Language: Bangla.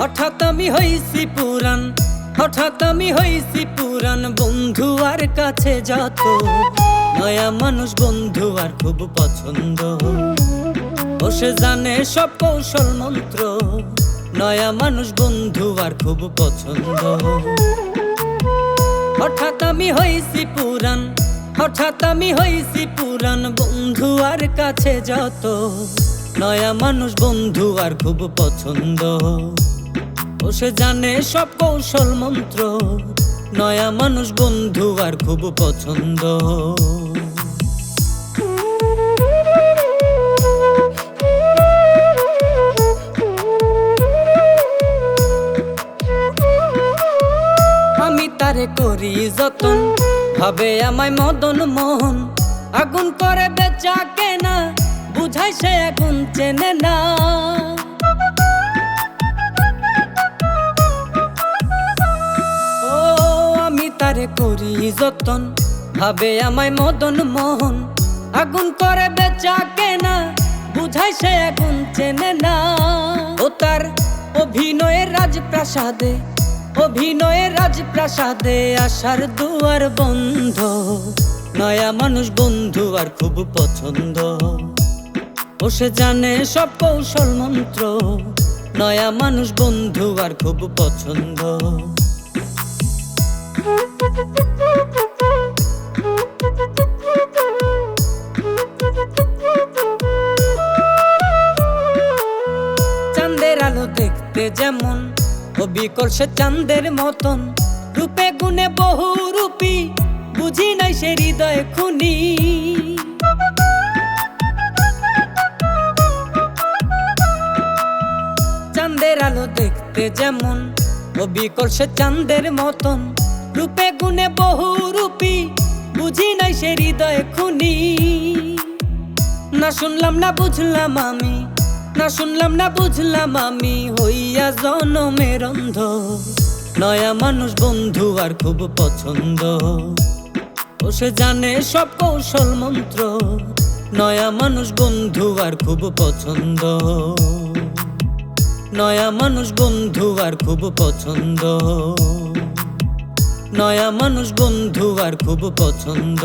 হঠাৎ আমি হইছি পুরান, হঠাৎ আমি হইছি পুরান। বন্ধু আর কাছে যত, নয়া মানুষ বন্ধু আর খুব পছন্দ। ও সে জানে সব কৌশল মন্ত্র, নয়া মানুষ বন্ধু আর খুব পছন্দ। হঠাৎ আমি হইছি পুরান, হঠাৎ আমি হইছি পুরান। বন্ধু আর কাছে যত, নয়া মানুষ বন্ধু আর খুব পছন্দ। ও সে জানে সব কৌশল মন্ত্র, নয়া মানুষ বন্ধু আর খুব পছন্দ। আমি তারে করি যতন, ভাবে আমায় মদন মোহন। আগুন করে বেচা কেনা, বুঝাই সে আগুন চেনে না। ও আমি তারে করি যতন, ভাবে আমায় মদন মোহন। আগুন করে বেচা কেনা, বুঝাই সে আগুন চেনে না। ও তার অভিনয়ের রাজপ্রাসাদে, অভিনয়ের রাজপ্রাসাদে আসার দুয়ার বন্ধ। নয়া মানুষ বন্ধু আর খুব পছন্দ। ও সে জানে সব কৌশল মন্ত্র, নয়া মানুষ বন্ধু আর খুব পছন্দ। চাঁদের আলো দেখতে যেমন, অবিকল সে চাঁদের মতন। রূপে গুণে বহু রূপী, বুঝি নাই সে হৃদয় খুনি। চাঁদের আলো দেখতে যেমন, অবিকল সে চাঁদের মতন। রূপে গুণে বহু রূপী, বুঝি নাই সে হৃদয় খুনি। না শুনলাম না বুঝলাম আমি, না শুনলাম না বুঝলাম আমি, হইয়া জনমের অন্ধ। নয়া মানুষ বন্ধু আর খুব পছন্দ। ও সে জানে সব কৌশল মন্ত্র, নয়া মানুষ বন্ধু আর খুব পছন্দ। নয়া মানুষ বন্ধু আর খুব পছন্দ। নয়া মানুষ বন্ধু আর খুব পছন্দ।